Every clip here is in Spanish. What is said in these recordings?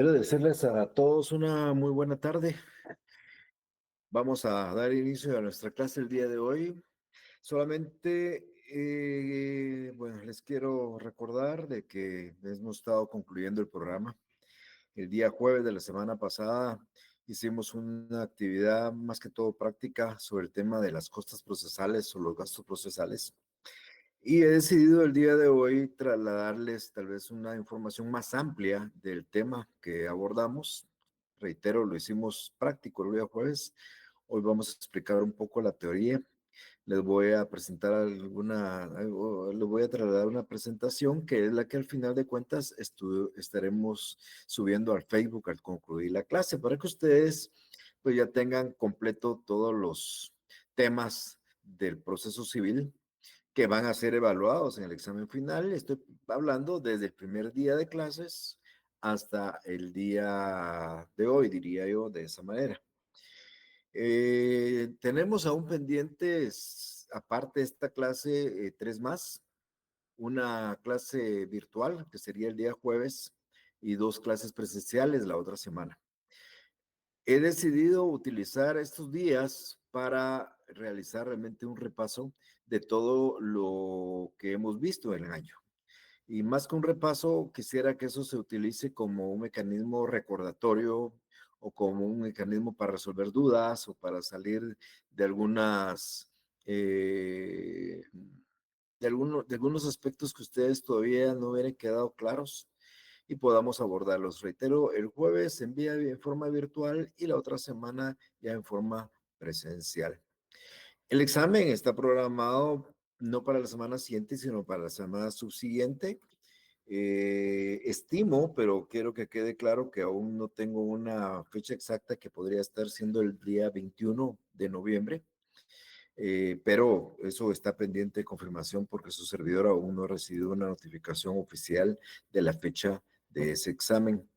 Quiero desearles a todos una muy buena tarde. Vamos a dar inicio a nuestra clase el día de hoy. Solamente, bueno, les quiero recordar de que hemos estado concluyendo el programa. El día jueves de la semana pasada hicimos una actividad más que todo práctica sobre el tema de las costas procesales o los gastos procesales. Y he decidido el día de hoy trasladarles tal vez una información más amplia del tema que abordamos. Reitero, lo hicimos práctico el día jueves. Hoy vamos a explicar un poco la teoría. Les voy a presentar les voy a trasladar una presentación que es la que al final de cuentas estaremos subiendo al Facebook al concluir la clase para que ustedes pues ya tengan completo todos los temas del proceso civil que van a ser evaluados en el examen final. Estoy hablando desde el primer día de clases hasta el día de hoy, diría yo, de esa manera. Tenemos aún pendientes, aparte de esta clase, tres más. Una clase virtual, que sería el día jueves, y dos clases presenciales la otra semana. He decidido utilizar estos días para realizar realmente un repaso de todo lo que hemos visto en el año. Y más que un repaso, quisiera que eso se utilice como un mecanismo recordatorio o como un mecanismo para resolver dudas o para salir de eh, de algunos aspectos que ustedes todavía no hubieran quedado claros y podamos abordarlos. Reitero, el jueves se envía en forma virtual y la otra semana ya en forma presencial. El examen está programado no para la semana siguiente, sino para la semana subsiguiente. Estimo, pero quiero que quede claro que aún no tengo una fecha exacta que podría estar siendo el día 21 de noviembre, pero eso está pendiente de confirmación porque su servidor aún no ha recibido una notificación oficial de la fecha de ese examen.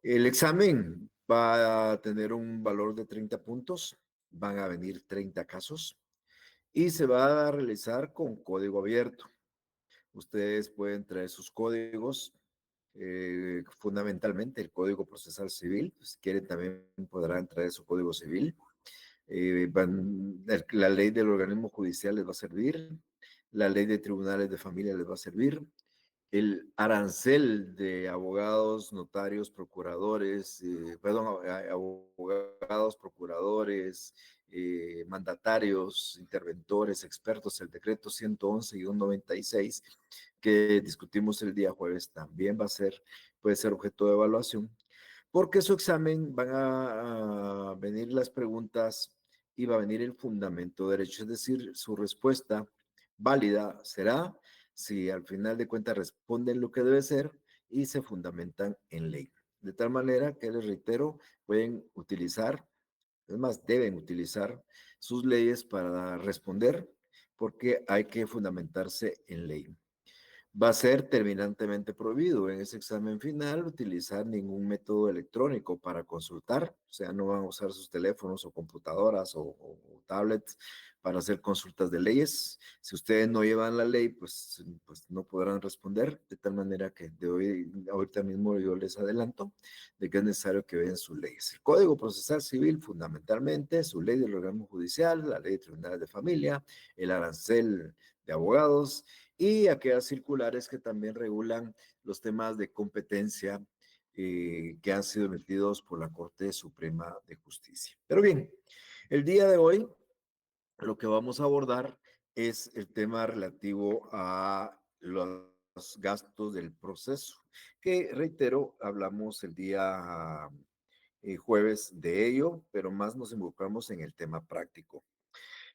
El examen va a tener un valor de 30 puntos, van a venir 30 casos y se va a realizar con código abierto. Ustedes pueden traer sus códigos, fundamentalmente el Código Procesal Civil. Si quieren, también podrán traer su Código Civil. La ley del organismo judicial les va a servir, la ley de tribunales de familia les va a servir, el arancel de abogados, notarios, procuradores, abogados, procuradores, mandatarios, interventores, expertos, el decreto 111 y 196 que discutimos el día jueves también puede ser objeto de evaluación, porque su examen van a venir las preguntas y va a venir el fundamento derecho, es decir, su respuesta válida será si al final de cuentas responden lo que debe ser y se fundamentan en ley. De tal manera que les reitero, pueden utilizar, es más, deben utilizar sus leyes para responder porque hay que fundamentarse en ley. Va a ser terminantemente prohibido en ese examen final utilizar ningún método electrónico para consultar, o sea, no van a usar sus teléfonos o computadoras o tablets para hacer consultas de leyes. Si ustedes no llevan la ley, pues no podrán responder, de tal manera que ahorita mismo yo les adelanto de que es necesario que vean sus leyes. El Código Procesal Civil, fundamentalmente, su ley del organismo judicial, la ley de tribunales de familia, el arancel de abogados, y aquellas circulares que también regulan los temas de competencia que han sido emitidos por la Corte Suprema de Justicia. Pero bien, el día de hoy lo que vamos a abordar es el tema relativo a los gastos del proceso, que reitero, hablamos el día jueves de ello, pero más nos involucramos en el tema práctico.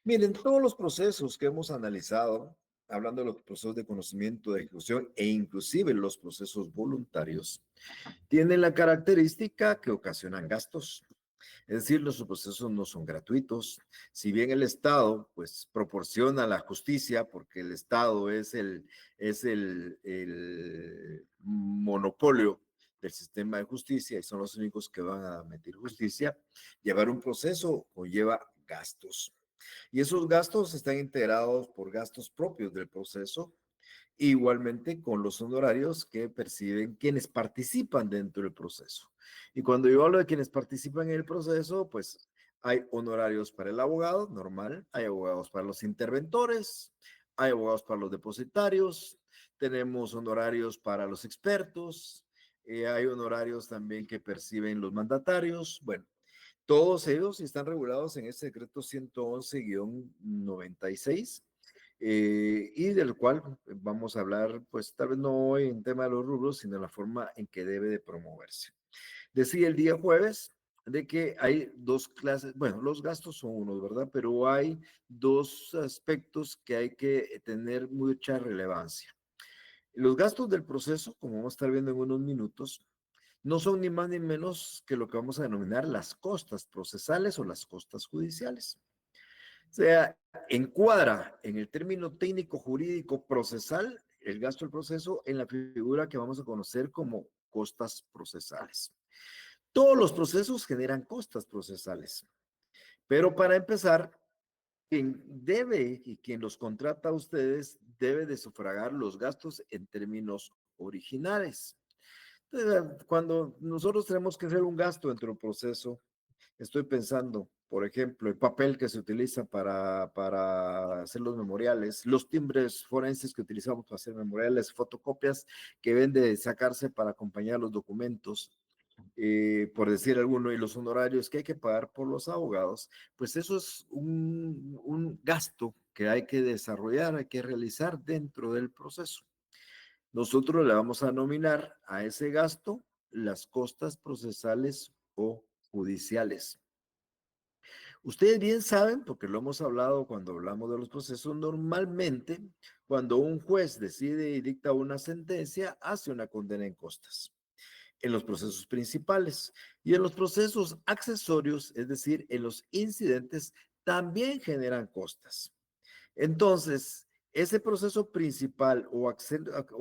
Miren, todos los procesos que hemos analizado, hablando de los procesos de conocimiento, de ejecución e inclusive los procesos voluntarios, tienen la característica que ocasionan gastos. Es decir, los procesos no son gratuitos. Si bien el Estado, pues, proporciona la justicia, porque el Estado es el monopolio del sistema de justicia y son los únicos que van a emitir justicia, llevar un proceso conlleva gastos. Y esos gastos están integrados por gastos propios del proceso Igualmente con los honorarios que perciben quienes participan dentro del proceso. Y cuando yo hablo de quienes participan en el proceso, pues hay honorarios para el abogado, normal, hay abogados para los interventores, hay abogados para los depositarios, tenemos honorarios para los expertos, hay honorarios también que perciben los mandatarios. Bueno, todos ellos están regulados en este decreto 111-96 y del cual vamos a hablar, pues tal vez no hoy en tema de los rubros, sino la forma en que debe de promoverse. Decía el día jueves de que hay dos clases, bueno, los gastos son unos, ¿verdad? Pero hay dos aspectos que hay que tener mucha relevancia. Los gastos del proceso, como vamos a estar viendo en unos minutos, no son ni más ni menos que lo que vamos a denominar las costas procesales o las costas judiciales. O sea, encuadra en el término técnico jurídico procesal el gasto del proceso en la figura que vamos a conocer como costas procesales. Todos los procesos generan costas procesales, pero para empezar, quien debe y quien los contrata a ustedes debe de sufragar los gastos en términos originales. Entonces, cuando nosotros tenemos que hacer un gasto dentro del proceso, estoy pensando, por ejemplo, el papel que se utiliza para hacer los memoriales, los timbres forenses que utilizamos para hacer memoriales, fotocopias que deben de sacarse para acompañar los documentos, por decir alguno, y los honorarios que hay que pagar por los abogados, pues eso es un gasto que hay que desarrollar, hay que realizar dentro del proceso. Nosotros le vamos a nominar a ese gasto las costas procesales o judiciales. Ustedes bien saben, porque lo hemos hablado cuando hablamos de los procesos, normalmente cuando un juez decide y dicta una sentencia, hace una condena en costas en los procesos principales y en los procesos accesorios, es decir, en los incidentes, también generan costas. Entonces, ese proceso principal o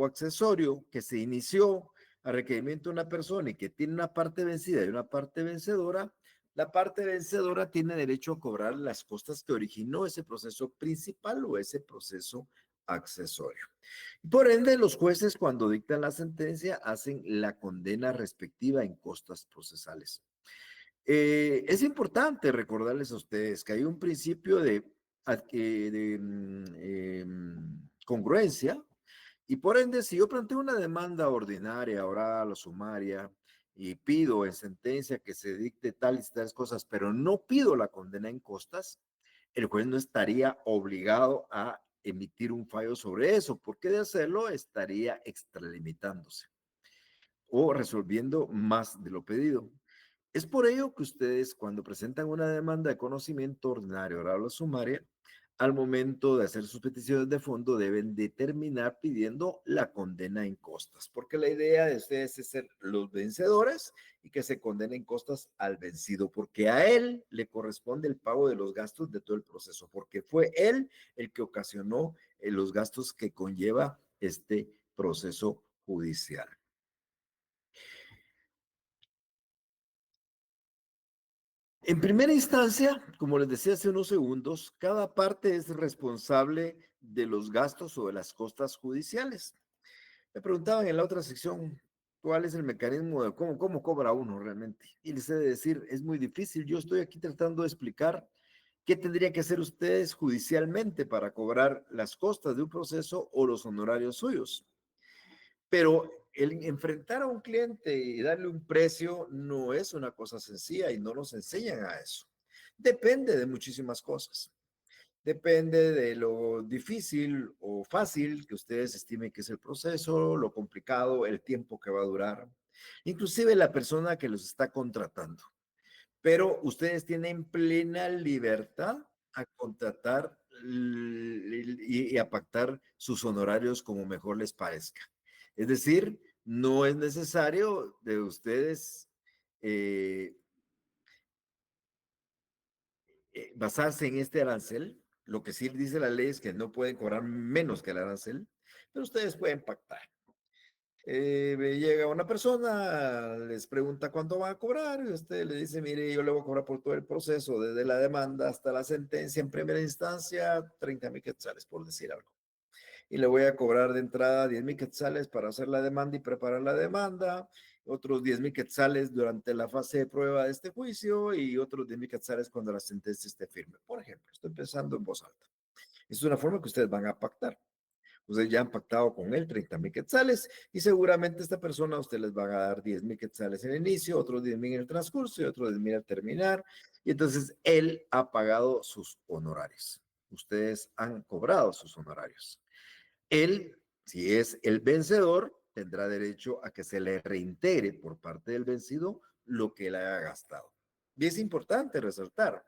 accesorio que se inició a requerimiento de una persona y que tiene una parte vencida y una parte vencedora, la parte vencedora tiene derecho a cobrar las costas que originó ese proceso principal o ese proceso accesorio. Por ende, los jueces cuando dictan la sentencia hacen la condena respectiva en costas procesales. Es importante recordarles a ustedes que hay un principio de congruencia y por ende, si yo planteo una demanda ordinaria, oral o sumaria y pido en sentencia que se dicte tales y tales cosas, pero no pido la condena en costas, el juez no estaría obligado a emitir un fallo sobre eso, porque de hacerlo estaría extralimitándose o resolviendo más de lo pedido. Es por ello que ustedes, cuando presentan una demanda de conocimiento ordinario, oral o sumaria, al momento de hacer sus peticiones de fondo, deben determinar pidiendo la condena en costas, porque la idea de ustedes es ser los vencedores y que se condenen costas al vencido, porque a él le corresponde el pago de los gastos de todo el proceso, porque fue él el que ocasionó los gastos que conlleva este proceso judicial. En primera instancia, como les decía hace unos segundos, cada parte es responsable de los gastos o de las costas judiciales. Me preguntaban en la otra sección cuál es el mecanismo de cómo cobra uno realmente. Y les he de decir, es muy difícil. Yo estoy aquí tratando de explicar qué tendría que hacer ustedes judicialmente para cobrar las costas de un proceso o los honorarios suyos. Pero el enfrentar a un cliente y darle un precio no es una cosa sencilla y no nos enseñan a eso. Depende de muchísimas cosas. Depende de lo difícil o fácil que ustedes estimen que es el proceso, lo complicado, el tiempo que va a durar, inclusive la persona que los está contratando. Pero ustedes tienen plena libertad a contratar y a pactar sus honorarios como mejor les parezca. Es decir, no es necesario de ustedes eh, basarse en este arancel. Lo que sí dice la ley es que no pueden cobrar menos que el arancel, pero ustedes pueden pactar. Llega una persona, les pregunta cuánto van a cobrar y usted le dice, mire, yo le voy a cobrar por todo el proceso, desde la demanda hasta la sentencia en primera instancia, 30,000 quetzales, por decir algo. y le voy a cobrar de entrada 10,000 quetzales para hacer la demanda y preparar la demanda, otros 10,000 quetzales durante la fase de prueba de este juicio y otros 10,000 quetzales cuando la sentencia esté firme. Por ejemplo, estoy pensando en voz alta. Es una forma que ustedes van a pactar. Ustedes ya han pactado con él 30,000 quetzales y seguramente esta persona a ustedes les va a dar 10,000 quetzales en el inicio, otros 10,000 en el transcurso y otros 10,000 al terminar. Y entonces él ha pagado sus honorarios. Ustedes han cobrado sus honorarios. Él, si es el vencedor, tendrá derecho a que se le reintegre por parte del vencido lo que él haya gastado. Y es importante resaltar,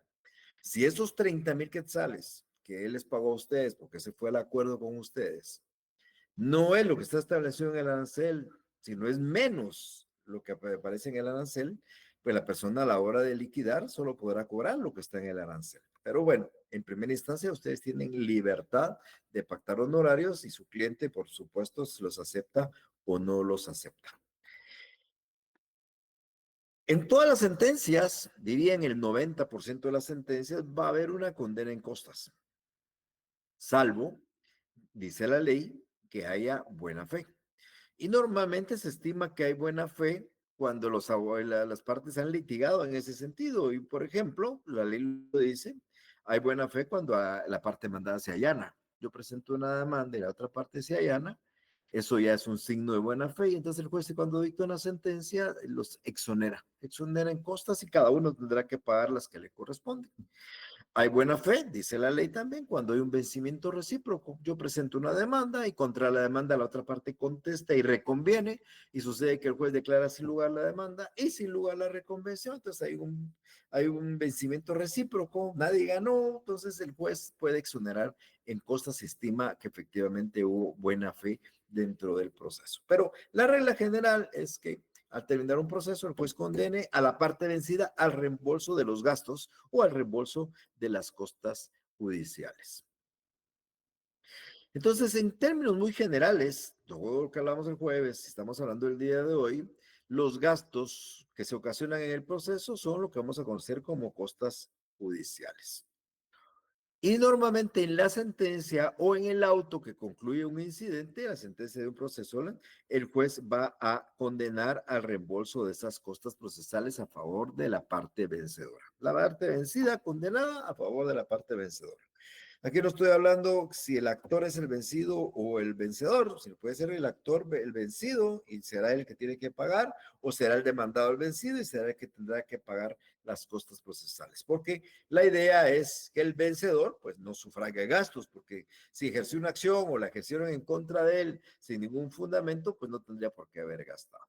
si esos 30,000 quetzales que él les pagó a ustedes, porque ese fue el acuerdo con ustedes, no es lo que está establecido en el arancel, sino es menos lo que aparece en el arancel, pues la persona a la hora de liquidar solo podrá cobrar lo que está en el arancel. Pero bueno, en primera instancia ustedes tienen libertad de pactar honorarios y su cliente, por supuesto, si los acepta o no los acepta. En todas las sentencias, diría en el 90% de las sentencias, va a haber una condena en costas, salvo, dice la ley, que haya buena fe. Y normalmente se estima que hay buena fe cuando las partes han litigado en ese sentido. Y, por ejemplo, la ley lo dice, hay buena fe cuando la parte demandada se allana. Yo presento una demanda y la otra parte se allana. Eso ya es un signo de buena fe. Y entonces el juez, cuando dicta una sentencia, los exonera. Exonera en costas y cada uno tendrá que pagar las que le corresponden. Hay buena fe, dice la ley también, cuando hay un vencimiento recíproco. Yo presento una demanda y contra la demanda la otra parte contesta y reconviene y sucede que el juez declara sin lugar la demanda y sin lugar la reconvención. Entonces hay un vencimiento recíproco, nadie ganó, entonces el juez puede exonerar en costas si estima que efectivamente hubo buena fe dentro del proceso. Pero la regla general es que al terminar un proceso, el juez condene a la parte vencida al reembolso de los gastos o al reembolso de las costas judiciales. Entonces, en términos muy generales, todo lo que hablamos el jueves, estamos hablando del día de hoy, los gastos que se ocasionan en el proceso son lo que vamos a conocer como costas judiciales. Y normalmente en la sentencia o en el auto que concluye un incidente, la sentencia de un proceso, el juez va a condenar al reembolso de esas costas procesales a favor de la parte vencedora. La parte vencida condenada a favor de la parte vencedora. Aquí no estoy hablando si el actor es el vencido o el vencedor, si puede ser el actor el vencido y será el que tiene que pagar, o será el demandado el vencido y será el que tendrá que pagar las costas procesales. Porque la idea es que el vencedor pues no sufrague gastos, porque si ejerció una acción o la ejercieron en contra de él sin ningún fundamento, pues no tendría por qué haber gastado.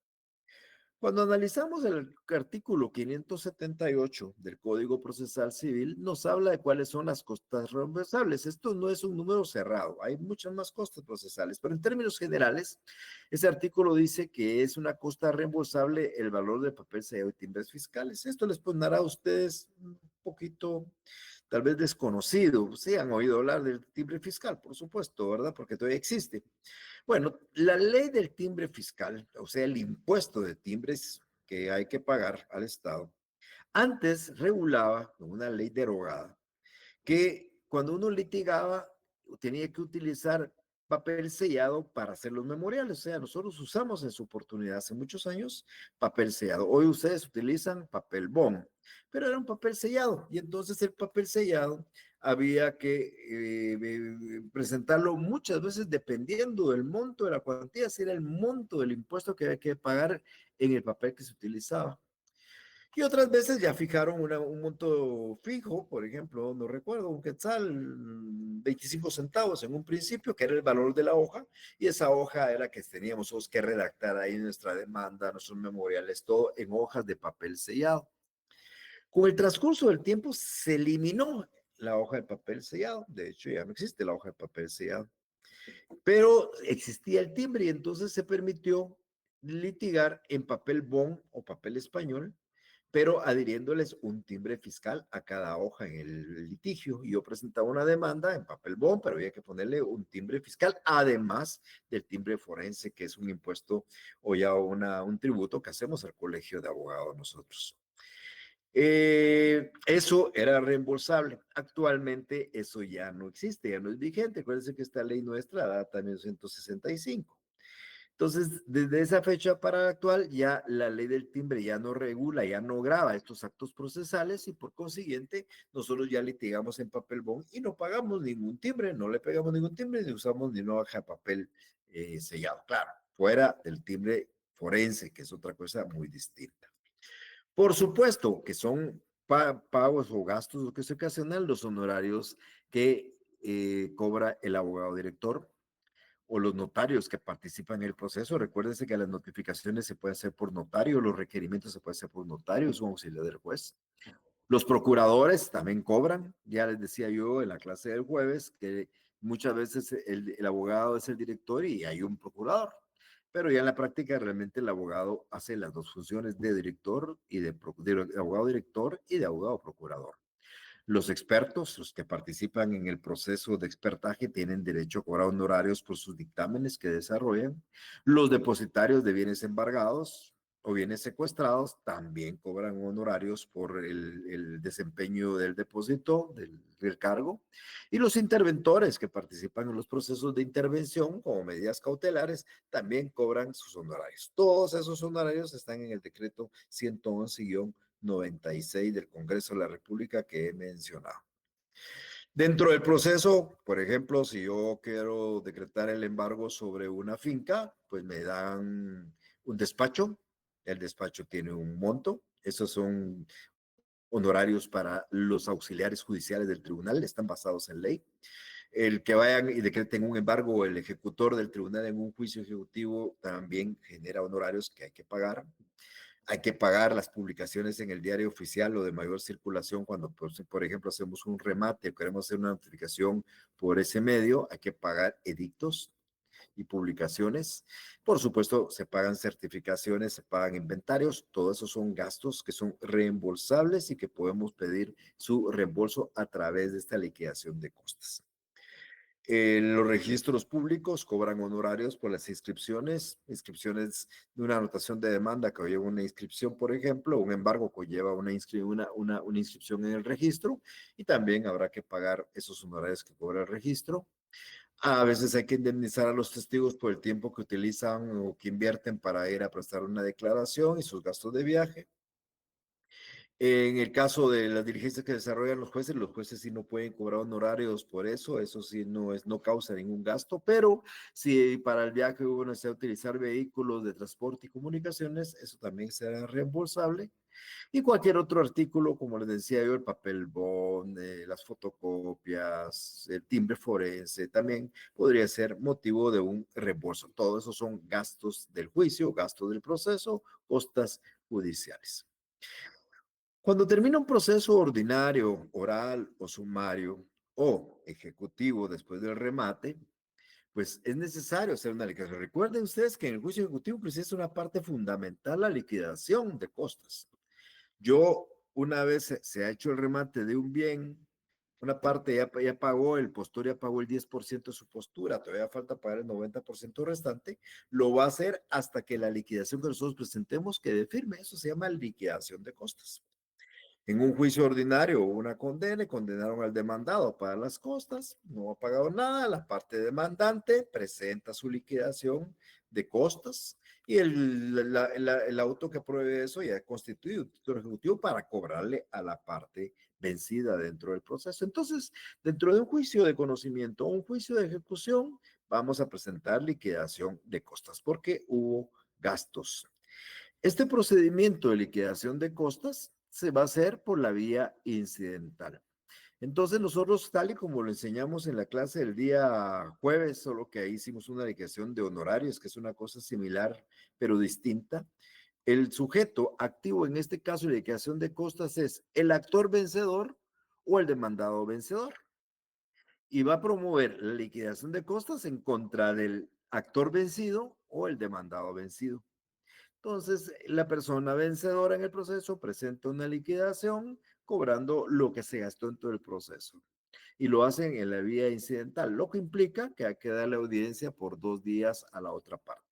Cuando analizamos el artículo 578 del Código Procesal Civil, nos habla de cuáles son las costas reembolsables. Esto no es un número cerrado, hay muchas más costas procesales, pero en términos generales, ese artículo dice que es una costa reembolsable el valor del papel sellado y timbres fiscales. Esto les pondrá a ustedes un poquito, tal vez desconocido. Sí, han oído hablar del timbre fiscal, por supuesto, ¿verdad? Porque todavía existe. Bueno, la ley del timbre fiscal, o sea, el impuesto de timbres que hay que pagar al Estado, antes regulaba, con una ley derogada, que cuando uno litigaba tenía que utilizar papel sellado para hacer los memoriales. O sea, nosotros usamos en su oportunidad hace muchos años papel sellado. Hoy ustedes utilizan papel bond, pero era un papel sellado. Y entonces el papel sellado había que presentarlo muchas veces dependiendo del monto de la cuantía, si era el monto del impuesto que había que pagar en el papel que se utilizaba. Y otras veces ya fijaron un monto fijo, por ejemplo, no recuerdo, un quetzal, 25 centavos en un principio, que era el valor de la hoja, y esa hoja era que teníamos que redactar ahí nuestra demanda, nuestros memoriales, todo en hojas de papel sellado. Con el transcurso del tiempo se eliminó la hoja de papel sellado, de hecho ya no existe la hoja de papel sellado, pero existía el timbre y entonces se permitió litigar en papel bond o papel español, pero adhiriéndoles un timbre fiscal a cada hoja en el litigio. Yo presentaba una demanda en papel bond, pero había que ponerle un timbre fiscal, además del timbre forense, que es un impuesto o ya un tributo que hacemos al colegio de abogados nosotros. Eso era reembolsable. Actualmente eso ya no existe, ya no es vigente. Acuérdense que esta ley nuestra data de 1965. Entonces, desde esa fecha para la actual, ya la ley del timbre ya no regula, ya no grava estos actos procesales y por consiguiente, nosotros ya litigamos en papel bond y no pagamos ningún timbre, no le pegamos ningún timbre ni usamos ni una hoja de papel sellado. Claro, fuera del timbre forense, que es otra cosa muy distinta. Por supuesto que son pagos o gastos que se ocasionan los honorarios que cobra el abogado director o los notarios que participan en el proceso. Recuérdense que las notificaciones se pueden hacer por notario, los requerimientos se pueden hacer por notario, es un auxiliar del juez. Los procuradores también cobran. Ya les decía yo en la clase del jueves que muchas veces el abogado es el director y hay un procurador. Pero ya en la práctica realmente el abogado hace las dos funciones de director y de abogado director y de abogado procurador. Los expertos, los que participan en el proceso de expertaje, tienen derecho a cobrar honorarios por sus dictámenes que desarrollan. Los depositarios de bienes embargados o bienes secuestrados también cobran honorarios por el desempeño del depósito, del cargo. Y los interventores que participan en los procesos de intervención como medidas cautelares también cobran sus honorarios. Todos esos honorarios están en el decreto 111-96 del Congreso de la República que he mencionado. Dentro del proceso, por ejemplo, si yo quiero decretar el embargo sobre una finca, pues me dan un despacho. El despacho tiene un monto. Esos son honorarios para los auxiliares judiciales del tribunal, están basados en ley. El que vayan y decreten un embargo, el ejecutor del tribunal en un juicio ejecutivo también genera honorarios que hay que pagar. Hay que pagar las publicaciones en el diario oficial o de mayor circulación cuando, por ejemplo, hacemos un remate o queremos hacer una notificación por ese medio, hay que pagar edictos y publicaciones. Por supuesto, se pagan certificaciones, se pagan inventarios, todos esos son gastos que son reembolsables y que podemos pedir su reembolso a través de esta liquidación de costas. Los registros públicos cobran honorarios por las inscripciones de una anotación de demanda que lleva una inscripción, por ejemplo, un embargo que lleva una inscripción en el registro y también habrá que pagar esos honorarios que cobra el registro. A veces hay que indemnizar a los testigos por el tiempo que utilizan o que invierten para ir a prestar una declaración y sus gastos de viaje. En el caso de las diligencias que desarrollan los jueces sí no pueden cobrar honorarios por eso sí no causa ningún gasto, pero si para el viaje uno desea utilizar vehículos de transporte y comunicaciones, eso también será reembolsable. Y cualquier otro artículo, como les decía yo, el papel bond, las fotocopias, el timbre forense, también podría ser motivo de un reembolso. Todo eso son gastos del juicio, gastos del proceso, costas judiciales. Cuando termina un proceso ordinario, oral o sumario o ejecutivo después del remate, pues es necesario hacer una liquidación. Recuerden ustedes que en el juicio ejecutivo pues es una parte fundamental la liquidación de costas. Yo, una vez se ha hecho el remate de un bien, una parte ya pagó, el postor ya pagó el 10% de su postura, todavía falta pagar el 90% restante, lo va a hacer hasta que la liquidación que nosotros presentemos quede firme. Eso se llama liquidación de costas. En un juicio ordinario o una condena, condenaron al demandado a pagar las costas, no ha pagado nada, la parte demandante presenta su liquidación de costas y el auto que apruebe eso ya constituye un título ejecutivo para cobrarle a la parte vencida dentro del proceso. Entonces, dentro de un juicio de conocimiento o un juicio de ejecución, vamos a presentar liquidación de costas porque hubo gastos. Este procedimiento de liquidación de costas se va a hacer por la vía incidental. Entonces nosotros, tal y como lo enseñamos en la clase del día jueves, solo que ahí hicimos una liquidación de honorarios, que es una cosa similar pero distinta, el sujeto activo en este caso de liquidación de costas es el actor vencedor o el demandado vencedor. Y va a promover la liquidación de costas en contra del actor vencido o el demandado vencido. Entonces, la persona vencedora en el proceso presenta una liquidación cobrando lo que se gastó en todo el proceso. Y lo hacen en la vía incidental, lo que implica que hay que darle audiencia por 2 días a la otra parte.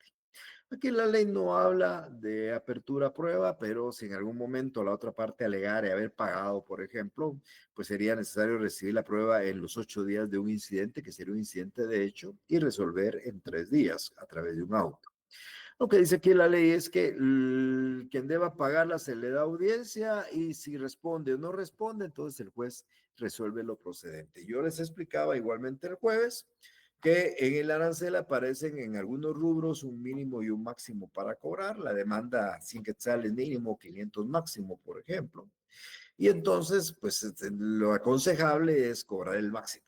Aquí la ley no habla de apertura a prueba, pero si en algún momento la otra parte alegara haber pagado, por ejemplo, pues sería necesario recibir la prueba en los 8 días de un incidente, que sería un incidente de hecho, y resolver en 3 días a través de un auto. Lo que dice aquí la ley es que quien deba pagarla se le da audiencia y si responde o no responde, entonces el juez resuelve lo procedente. Yo les explicaba igualmente el jueves que en el arancel aparecen en algunos rubros un mínimo y un máximo para cobrar, la demanda 100 quetzales mínimo, 500 máximo, por ejemplo. Y entonces, pues lo aconsejable es cobrar el máximo.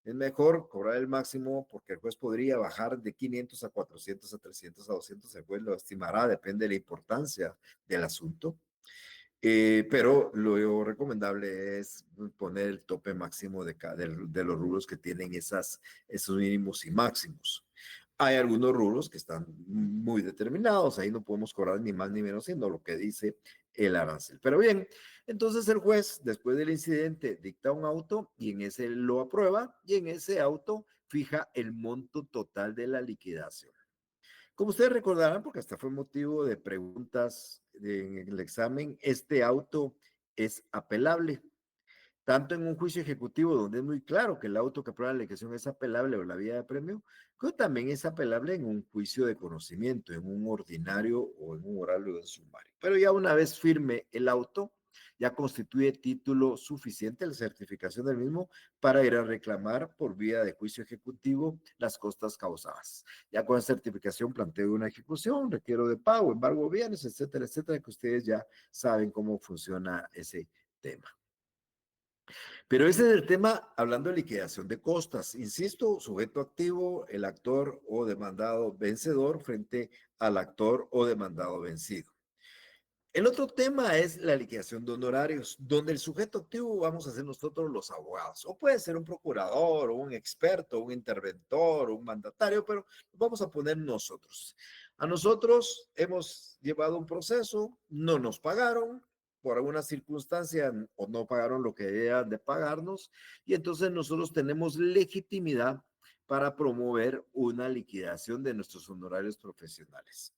Es mejor cobrar el máximo porque el juez podría bajar de 500 a 400, a 300, a 200. El juez lo estimará, depende de la importancia del asunto. Pero lo recomendable es poner el tope máximo de los rubros que tienen esos mínimos y máximos. Hay algunos rubros que están muy determinados, ahí no podemos cobrar ni más ni menos, sino lo que dice el arancel. Pero bien, entonces el juez, después del incidente, dicta un auto y en ese lo aprueba y en ese auto fija el monto total de la liquidación. Como ustedes recordarán, porque hasta fue motivo de preguntas en el examen, este auto es apelable tanto en un juicio ejecutivo donde es muy claro que el auto que aprueba la liquidación es apelable o la vía de premio, pero también es apelable en un juicio de conocimiento, en un ordinario o en un oral o en sumario. Pero ya una vez firme el auto, ya constituye título suficiente la certificación del mismo para ir a reclamar por vía de juicio ejecutivo las costas causadas. Ya con la certificación planteo una ejecución, requiero de pago, embargo bienes, etcétera, etcétera, que ustedes ya saben cómo funciona ese tema. Pero ese es el tema hablando de liquidación de costas. Insisto, sujeto activo, el actor o demandado vencedor frente al actor o demandado vencido. El otro tema es la liquidación de honorarios, donde el sujeto activo vamos a ser nosotros los abogados, o puede ser un procurador, o un experto, un interventor, o un mandatario, pero vamos a poner nosotros. A nosotros hemos llevado un proceso, no nos pagaron, por alguna circunstancia o no pagaron lo que debían de pagarnos, y entonces nosotros tenemos legitimidad para promover una liquidación de nuestros honorarios profesionales.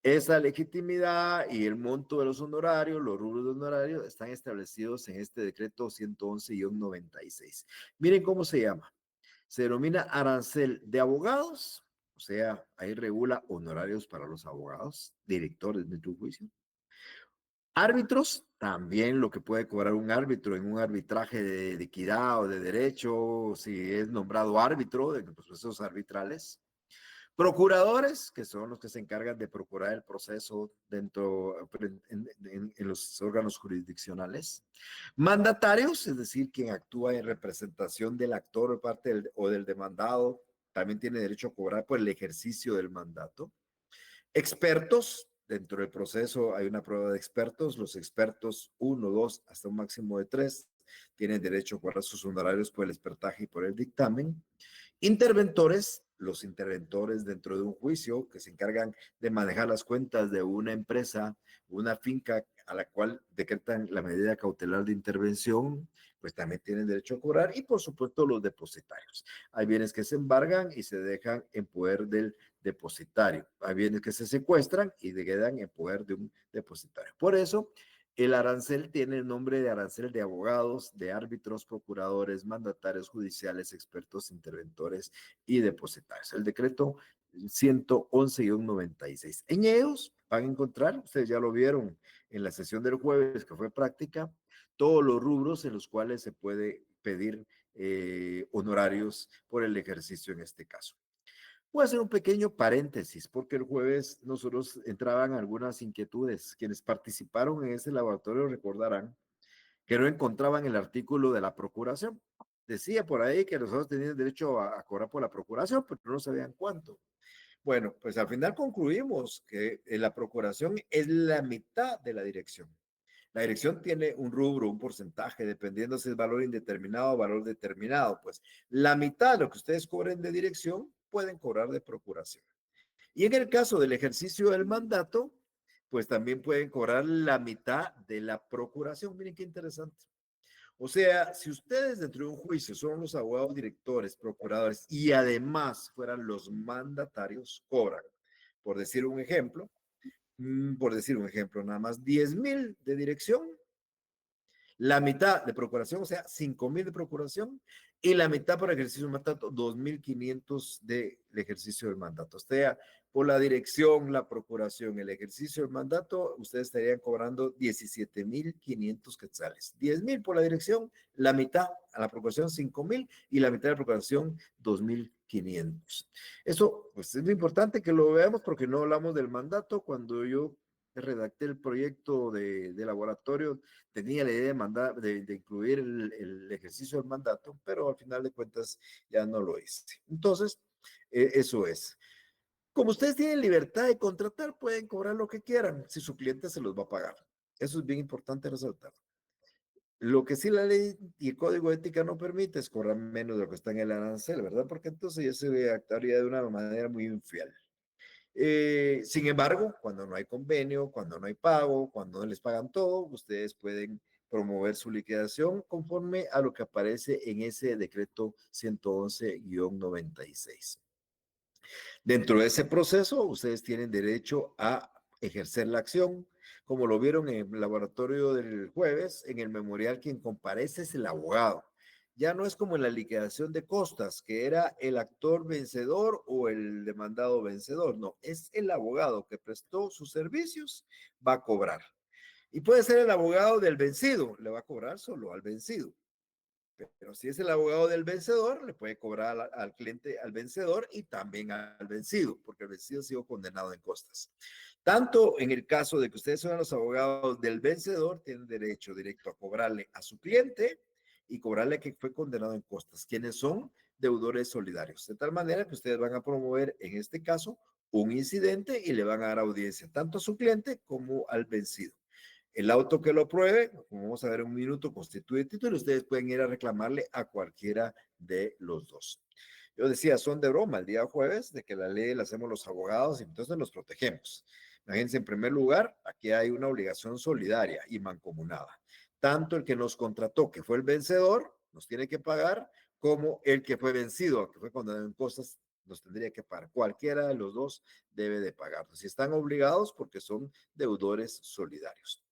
Esa legitimidad y el monto de los honorarios, los rubros de honorarios, están establecidos en este decreto 111-96. Miren cómo se llama. Se denomina arancel de abogados, o sea, ahí regula honorarios para los abogados, directores de tu juicio. Árbitros, también lo que puede cobrar un árbitro en un arbitraje de equidad o de derecho, si es nombrado árbitro de procesos arbitrales. Procuradores, que son los que se encargan de procurar el proceso en los órganos jurisdiccionales. Mandatarios, es decir, quien actúa en representación del actor o parte o del demandado, también tiene derecho a cobrar por el ejercicio del mandato. Expertos, dentro del proceso hay una prueba de expertos. Los expertos, 1, 2, hasta un máximo de 3, tienen derecho a cobrar sus honorarios por el expertaje y por el dictamen. Interventores, los interventores dentro de un juicio que se encargan de manejar las cuentas de una empresa, una finca a la cual decretan la medida cautelar de intervención, pues también tienen derecho a cobrar. Y por supuesto los depositarios. Hay bienes que se embargan y se dejan en poder del depositario. Hay bienes que se secuestran y quedan en poder de un depositario. Por eso, el arancel tiene el nombre de arancel de abogados, de árbitros, procuradores, mandatarios judiciales, expertos, interventores y depositarios. El decreto 111-96. En ellos van a encontrar, ustedes ya lo vieron en la sesión del jueves que fue práctica, todos los rubros en los cuales se puede pedir honorarios por el ejercicio en este caso. Voy a hacer un pequeño paréntesis porque el jueves nosotros entraban algunas inquietudes. Quienes participaron en ese laboratorio recordarán que no encontraban el artículo de la procuración. Decía por ahí que nosotros teníamos derecho a cobrar por la procuración, pero no sabían cuánto. Bueno, pues al final concluimos que la procuración es la mitad de la dirección. La dirección tiene un rubro, un porcentaje, dependiendo si es valor indeterminado o valor determinado. Pues la mitad de lo que ustedes cobren de dirección pueden cobrar de procuración. Y en el caso del ejercicio del mandato, pues también pueden cobrar la mitad de la procuración. Miren qué interesante. O sea, si ustedes dentro de un juicio son los abogados directores, procuradores y además fueran los mandatarios, cobran por decir un ejemplo, nada más 10,000 de dirección, la mitad de procuración, o sea, 5,000 de procuración, y la mitad para ejercicio del mandato, 2,500 del ejercicio del mandato. O sea, por la dirección, la procuración, el ejercicio del mandato, ustedes estarían cobrando 17,500 quetzales. 10,000 por la dirección, la mitad a la procuración, 5,000, y la mitad de la procuración, 2,500. Eso, pues es muy importante que lo veamos porque no hablamos del mandato. Cuando yo redacté el proyecto de laboratorio, tenía la idea de, de incluir el ejercicio del mandato, pero al final de cuentas ya no lo hice. Entonces, eso es. Como ustedes tienen libertad de contratar, pueden cobrar lo que quieran si su cliente se los va a pagar. Eso es bien importante resaltar. Lo que sí la ley y el código de ética no permite es cobrar menos de lo que está en el arancel, ¿verdad? Porque entonces ya se actuaría de una manera muy infiel. Sin embargo, cuando no hay convenio, cuando no hay pago, cuando no les pagan todo, ustedes pueden promover su liquidación conforme a lo que aparece en ese decreto 111-96. Dentro de ese proceso, ustedes tienen derecho a ejercer la acción. Como lo vieron en el laboratorio del jueves, en el memorial quien comparece es el abogado. Ya no es como en la liquidación de costas, que era el actor vencedor o el demandado vencedor. No, es el abogado que prestó sus servicios, va a cobrar. Y puede ser el abogado del vencido, le va a cobrar solo al vencido. Pero si es el abogado del vencedor, le puede cobrar al cliente, al vencedor y también al vencido, porque el vencido ha sido condenado en costas. Tanto en el caso de que ustedes sean los abogados del vencedor, tienen derecho directo a cobrarle a su cliente y cobrarle que fue condenado en costas, quienes son deudores solidarios. De tal manera que ustedes van a promover, en este caso, un incidente y le van a dar audiencia tanto a su cliente como al vencido. El auto que lo apruebe, como vamos a ver en un minuto, constituye título y ustedes pueden ir a reclamarle a cualquiera de los dos. Yo decía, son de broma el día jueves, de que la ley la hacemos los abogados y entonces nos protegemos. Imagínense, en primer lugar, aquí hay una obligación solidaria y mancomunada. Tanto el que nos contrató, que fue el vencedor, nos tiene que pagar, como el que fue vencido, que fue condenado en cosas, nos tendría que pagar. Cualquiera de los dos debe de pagarnos. Si están obligados, porque son deudores solidarios.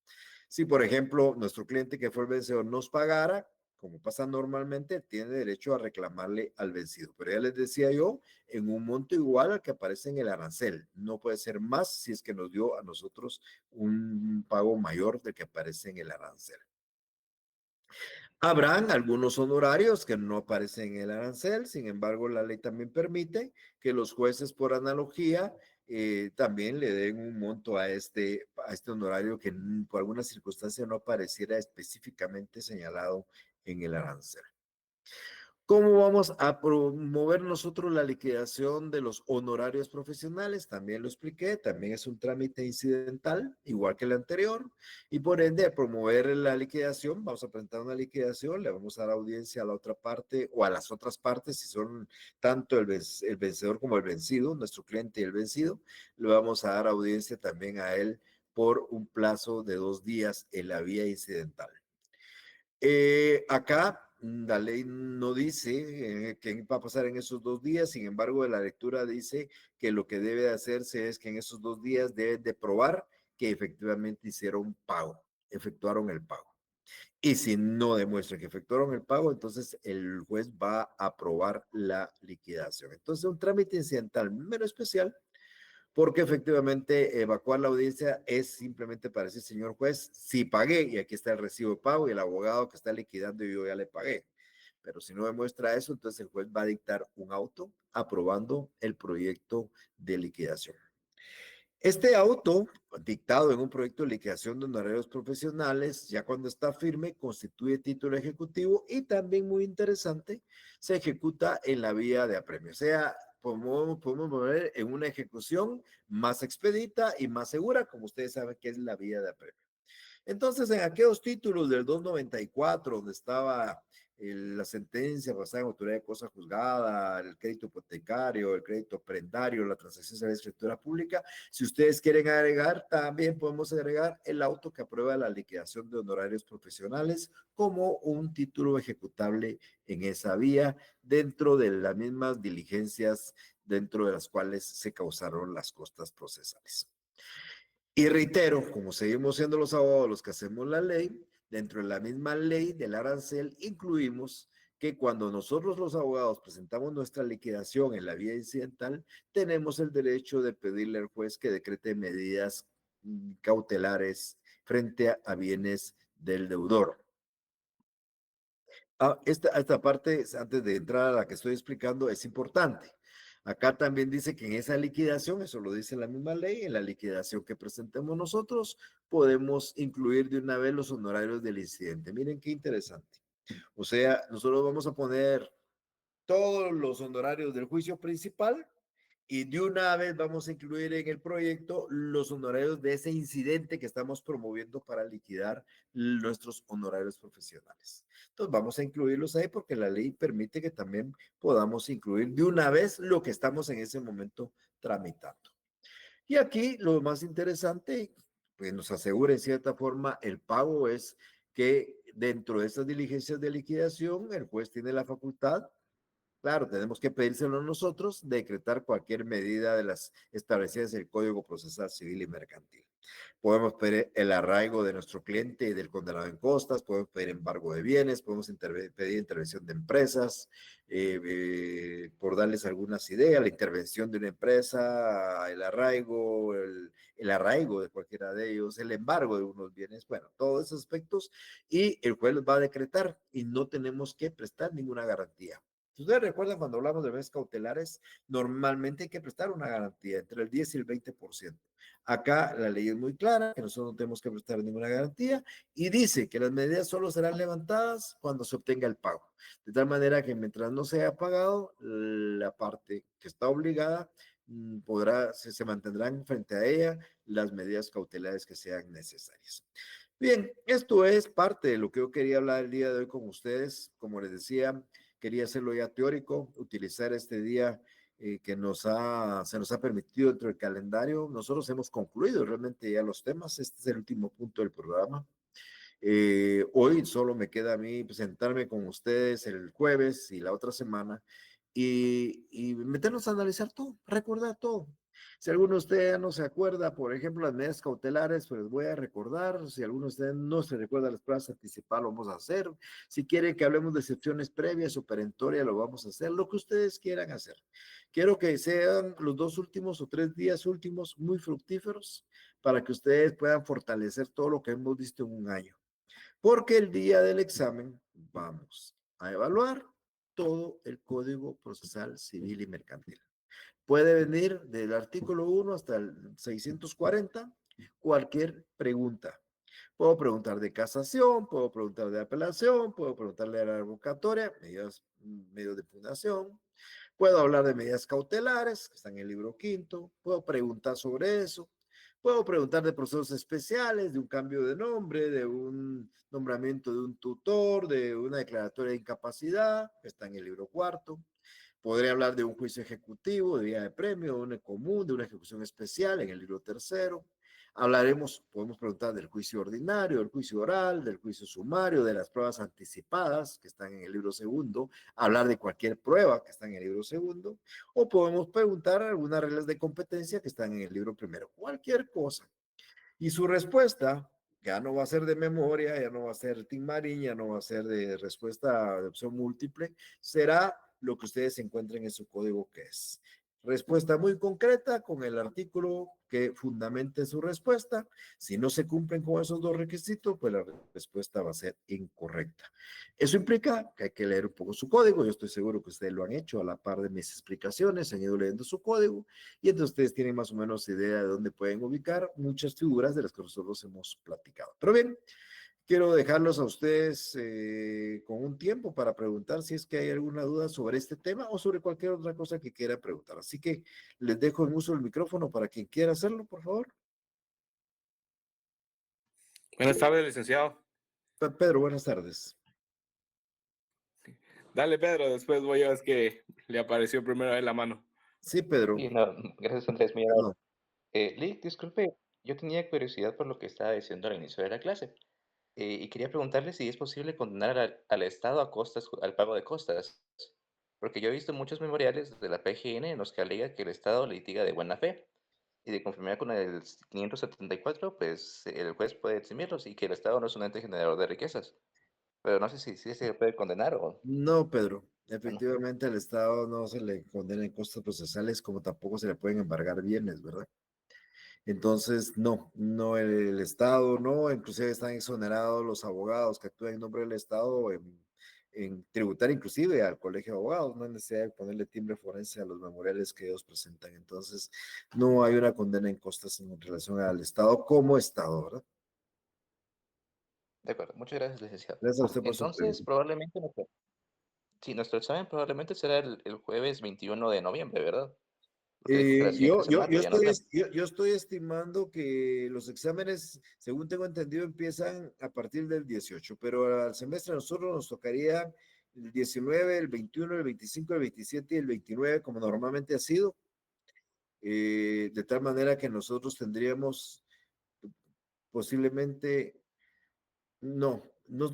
Si, por ejemplo, nuestro cliente que fue el vencedor nos pagara, como pasa normalmente, tiene derecho a reclamarle al vencido. Pero ya les decía yo, en un monto igual al que aparece en el arancel. No puede ser más si es que nos dio a nosotros un pago mayor del que aparece en el arancel. Habrán algunos honorarios que no aparecen en el arancel, sin embargo, la ley también permite que los jueces, por analogía, también le den un monto a este honorario que por alguna circunstancia no apareciera específicamente señalado en el arancel. ¿Cómo vamos a promover nosotros la liquidación de los honorarios profesionales? También lo expliqué, también es un trámite incidental, igual que el anterior, y por ende, a promover la liquidación, vamos a presentar una liquidación, le vamos a dar audiencia a la otra parte o a las otras partes, si son tanto el vencedor como el vencido, nuestro cliente y el vencido, le vamos a dar audiencia también a él por un plazo de 2 días en la vía incidental. Acá la ley no dice qué va a pasar en esos 2 días, sin embargo, la lectura dice que lo que debe de hacerse es que en esos 2 días deben de probar que efectivamente hicieron pago, efectuaron el pago. Y si no demuestra que efectuaron el pago, entonces el juez va a aprobar la liquidación. Entonces, un trámite incidental menos especial porque efectivamente evacuar la audiencia es simplemente para decir, señor juez, sí pagué y aquí está el recibo de pago y el abogado que está liquidando y yo ya le pagué. Pero si no demuestra eso, entonces el juez va a dictar un auto aprobando el proyecto de liquidación. Este auto, dictado en un proyecto de liquidación de honorarios profesionales, ya cuando está firme, constituye título ejecutivo y también muy interesante, se ejecuta en la vía de apremio. O sea, podemos mover en una ejecución más expedita y más segura, como ustedes saben que es la vía de apremio. Entonces, en aquellos títulos del 294, donde estaba la sentencia basada en autoridad de cosa juzgada, el crédito hipotecario, el crédito prendario, la transacción de escritura pública, si ustedes quieren agregar, también podemos agregar el auto que aprueba la liquidación de honorarios profesionales como un título ejecutable en esa vía dentro de las mismas diligencias dentro de las cuales se causaron las costas procesales. Y reitero, como seguimos siendo los abogados los que hacemos la ley, dentro de la misma ley del arancel incluimos que cuando nosotros los abogados presentamos nuestra liquidación en la vía incidental, tenemos el derecho de pedirle al juez que decrete medidas cautelares frente a bienes del deudor. Esta parte, antes de entrar a la que estoy explicando, es importante. Acá también dice que en esa liquidación, eso lo dice la misma ley, en la liquidación que presentemos nosotros, podemos incluir de una vez los honorarios del incidente. Miren qué interesante. O sea, nosotros vamos a poner todos los honorarios del juicio principal y de una vez vamos a incluir en el proyecto los honorarios de ese incidente que estamos promoviendo para liquidar nuestros honorarios profesionales. Entonces vamos a incluirlos ahí porque la ley permite que también podamos incluir de una vez lo que estamos en ese momento tramitando. Y aquí lo más interesante, pues nos asegura en cierta forma el pago es que dentro de estas diligencias de liquidación el juez tiene la facultad. Claro, tenemos que pedírselo nosotros, decretar cualquier medida de las establecidas en el Código Procesal Civil y Mercantil. Podemos pedir el arraigo de nuestro cliente y del condenado en costas, podemos pedir embargo de bienes, podemos pedir intervención de empresas, por darles algunas ideas, la intervención de una empresa, el arraigo de cualquiera de ellos, el embargo de unos bienes, bueno, todos esos aspectos, y el juez los va a decretar y no tenemos que prestar ninguna garantía. Si ustedes recuerdan, cuando hablamos de medidas cautelares, normalmente hay que prestar una garantía entre el 10 y el 20%. Acá la ley es muy clara, que nosotros no tenemos que prestar ninguna garantía y dice que las medidas solo serán levantadas cuando se obtenga el pago. De tal manera que mientras no se haya pagado, la parte que está obligada se mantendrán frente a ella las medidas cautelares que sean necesarias. Bien, esto es parte de lo que yo quería hablar el día de hoy con ustedes. Como les decía, quería hacerlo ya teórico, utilizar este día que se nos ha permitido dentro del calendario. Nosotros hemos concluido realmente ya los temas. Este es el último punto del programa. Hoy solo me queda a mí presentarme con ustedes el jueves y la otra semana y meternos a analizar todo, recordar todo. Si alguno de ustedes ya no se acuerda, por ejemplo, las medidas cautelares, pues les voy a recordar. Si alguno de ustedes no se recuerda las pruebas anticipadas, lo vamos a hacer. Si quieren que hablemos de excepciones previas o perentorias, lo vamos a hacer. Lo que ustedes quieran hacer. Quiero que sean los 2 últimos o 3 días últimos muy fructíferos para que ustedes puedan fortalecer todo lo que hemos visto en un año. Porque el día del examen vamos a evaluar todo el Código Procesal Civil y Mercantil. Puede venir del artículo 1 hasta el 640 cualquier pregunta. Puedo preguntar de casación, puedo preguntar de apelación, puedo preguntarle a la revocatoria, medios de impugnación. Puedo hablar de medidas cautelares, que están en el libro quinto. Puedo preguntar sobre eso. Puedo preguntar de procesos especiales, de un cambio de nombre, de un nombramiento de un tutor, de una declaratoria de incapacidad, que está en el libro cuarto. Podría hablar de un juicio ejecutivo, de vía de premio, de una común, de una ejecución especial en el libro tercero. Podemos preguntar del juicio ordinario, del juicio oral, del juicio sumario, de las pruebas anticipadas que están en el libro segundo, hablar de cualquier prueba que está en el libro segundo, o podemos preguntar algunas reglas de competencia que están en el libro primero, cualquier cosa. Y su respuesta ya no va a ser de memoria, ya no va a ser Tim Marín, ya no va a ser de respuesta de opción múltiple, será lo que ustedes encuentren en su código que es. Respuesta muy concreta con el artículo que fundamente su respuesta. Si no se cumplen con esos dos requisitos, pues la respuesta va a ser incorrecta. Eso implica que hay que leer un poco su código. Yo estoy seguro que ustedes lo han hecho a la par de mis explicaciones, han ido leyendo su código y entonces ustedes tienen más o menos idea de dónde pueden ubicar muchas figuras de las que nosotros hemos platicado. Pero bien, quiero dejarlos a ustedes con un tiempo para preguntar si es que hay alguna duda sobre este tema o sobre cualquier otra cosa que quiera preguntar. Así que les dejo en uso el micrófono para quien quiera hacerlo, por favor. Buenas tardes, licenciado. Pedro, buenas tardes. Dale, Pedro, después voy a ver que le apareció primero en la mano. Sí, Pedro. Sí, no, gracias, Andrés. Mira, Perdón. Lee, disculpe, yo tenía curiosidad por lo que estaba diciendo al inicio de la clase y quería preguntarle si es posible condenar al Estado a costas, al pago de costas. Porque yo he visto muchos memoriales de la PGN en los que alega que el Estado litiga de buena fe y de conformidad con el 574, pues el juez puede eximirlos y que el Estado no es un ente generador de riquezas. Pero no sé si se puede condenar No, Pedro. o no. Efectivamente, al Estado no se le condena en costas procesales como tampoco se le pueden embargar bienes, ¿verdad? Entonces, no, no el Estado, no, inclusive están exonerados los abogados que actúan en nombre del Estado en tributar inclusive al colegio de abogados, no hay necesidad de ponerle timbre forense a los memoriales que ellos presentan. Entonces, no hay una condena en costas en relación al Estado como Estado, ¿verdad? De acuerdo, muchas gracias, licenciado. Gracias a usted por su Entonces, pregunta. probablemente, sí, nuestro examen probablemente será el jueves 21 de noviembre, ¿verdad? Porque la siguiente semana ya nos vemos. Yo estoy estimando que los exámenes, según tengo entendido, empiezan a partir del 18, pero al semestre a nosotros nos tocaría el 19, el 21, el 25, el 27 y el 29, como normalmente ha sido, de tal manera que nosotros tendríamos posiblemente, no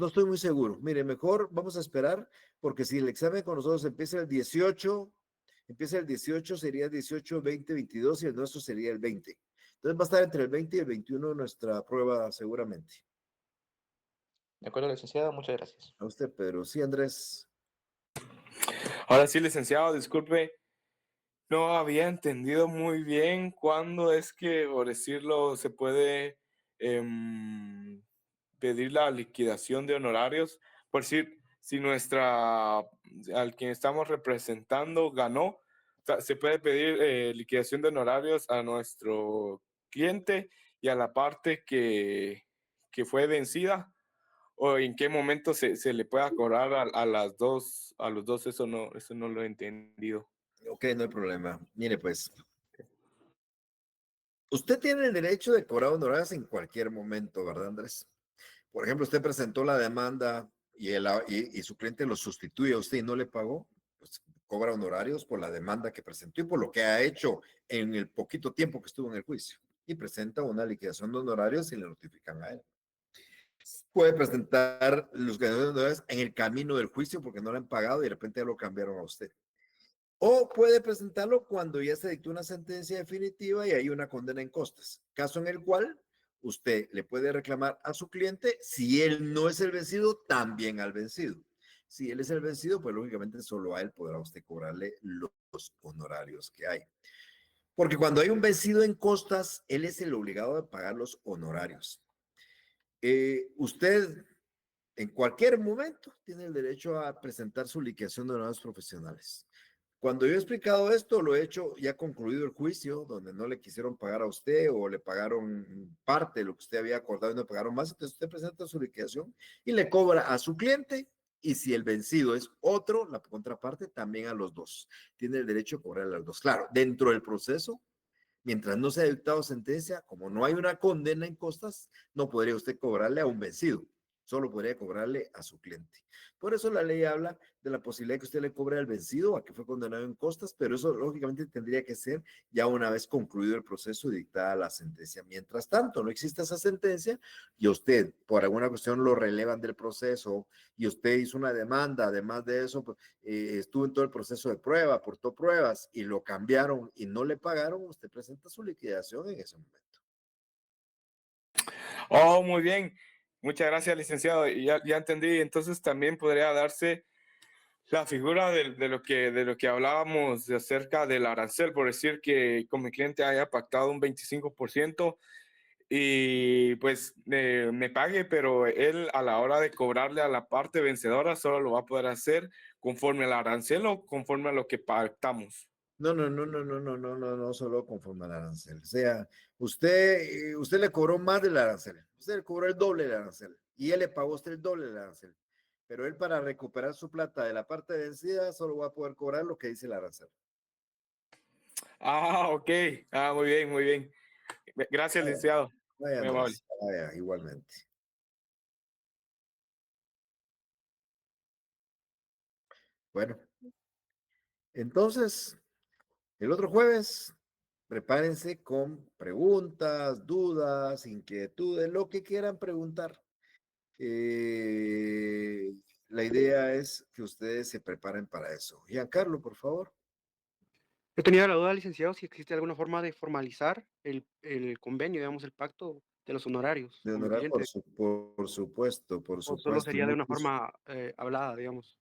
estoy muy seguro. Mire, mejor vamos a esperar, porque si el examen con nosotros empieza el 18, sería 18, 20, 22 y el nuestro sería el 20. Entonces va a estar entre el 20 y el 21 nuestra prueba seguramente. De acuerdo, licenciado, muchas gracias. A usted, Pedro. Sí, Andrés. Ahora sí, licenciado, disculpe, no había entendido muy bien cuándo es que, por decirlo, se puede pedir la liquidación de honorarios. Por decir, si al quien estamos representando ganó, o sea, se puede pedir liquidación de honorarios a nuestro cliente y a la parte que fue vencida. ¿O en qué momento se le pueda cobrar a los dos? Eso no lo he entendido. Ok, no hay problema. Mire, pues, usted tiene el derecho de cobrar honorarios en cualquier momento, ¿verdad, Andrés? Por ejemplo, usted presentó la demanda y su cliente lo sustituye a usted y no le pagó, pues cobra honorarios por la demanda que presentó y por lo que ha hecho en el poquito tiempo que estuvo en el juicio. Y presenta una liquidación de honorarios y le notifican a él. Puede presentar los ganadores de honorarios en el camino del juicio porque no le han pagado y de repente ya lo cambiaron a usted. O puede presentarlo cuando ya se dictó una sentencia definitiva y hay una condena en costas, caso en el cual usted le puede reclamar a su cliente, si él no es el vencido, también al vencido. Si él es el vencido, pues lógicamente solo a él podrá usted cobrarle los honorarios que hay. Porque cuando hay un vencido en costas, él es el obligado de pagar los honorarios. Usted en cualquier momento tiene el derecho a presentar su liquidación de honorarios profesionales. Cuando yo he explicado esto, lo he hecho ya concluido el juicio, donde no le quisieron pagar a usted o le pagaron parte de lo que usted había acordado y no pagaron más, entonces usted presenta su liquidación y le cobra a su cliente y si el vencido es otro, la contraparte también a los dos. Tiene el derecho a cobrar a los dos. Claro, dentro del proceso, mientras no se ha dictado sentencia, como no hay una condena en costas, no podría usted cobrarle a un vencido, solo podría cobrarle a su cliente. Por eso la ley habla de la posibilidad de que usted le cobre al vencido, a que fue condenado en costas, pero eso lógicamente tendría que ser ya una vez concluido el proceso y dictada la sentencia. Mientras tanto, no existe esa sentencia y usted, por alguna cuestión, lo relevan del proceso y usted hizo una demanda, además de eso, pues, estuvo en todo el proceso de prueba, aportó pruebas y lo cambiaron y no le pagaron, usted presenta su liquidación en ese momento. Oh, muy bien. Muchas gracias, licenciado. Ya entendí. Entonces también podría darse la figura de lo que hablábamos acerca del arancel, por decir que con mi cliente haya pactado un 25% y pues me pague, pero él a la hora de cobrarle a la parte vencedora solo lo va a poder hacer conforme al arancel o conforme a lo que pactamos. No, solo conforme al arancel. O sea, usted le cobró más del arancel, usted le cobró el doble del arancel y él le pagó a usted el doble del arancel. Pero él para recuperar su plata de la parte vencida solo va a poder cobrar lo que dice el arancel. Ah, ok. Ah, muy bien, muy bien. Gracias, Vaya, licenciado. vaya Muy amable. Andrés, vaya, igualmente. Bueno, entonces, el otro jueves, prepárense con preguntas, dudas, inquietudes, lo que quieran preguntar. Eh, la idea es que ustedes se preparen para eso. Giancarlo, por favor. Yo tenía la duda, licenciado, si existe alguna forma de formalizar el convenio, digamos, el pacto de los honorarios De con mi honorar, cliente, por supuesto, por o solo supuesto. sería de una forma hablada, digamos.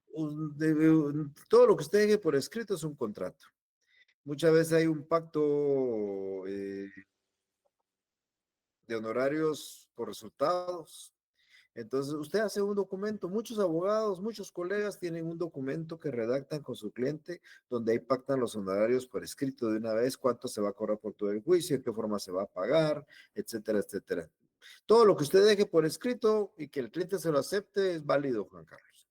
Todo lo que usted deje por escrito es un contrato. Muchas veces hay un pacto de honorarios por resultados. Entonces, usted hace un documento, muchos abogados, muchos colegas tienen un documento que redactan con su cliente, donde ahí pactan los honorarios por escrito de una vez, cuánto se va a cobrar por todo el juicio, en qué forma se va a pagar, etcétera, etcétera. Todo lo que usted deje por escrito y que el cliente se lo acepte es válido, Juan Carlos.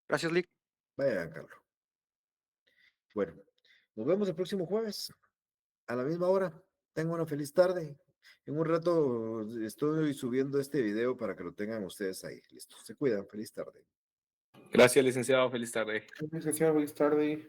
Gracias, Lick. Vaya, Juan Carlos. Bueno, nos vemos el próximo jueves a la misma hora. Tengan una feliz tarde. En un rato estoy subiendo este video para que lo tengan ustedes ahí. Listo. Se cuidan. Feliz tarde. Gracias, licenciado. Feliz tarde. Licenciado, feliz tarde.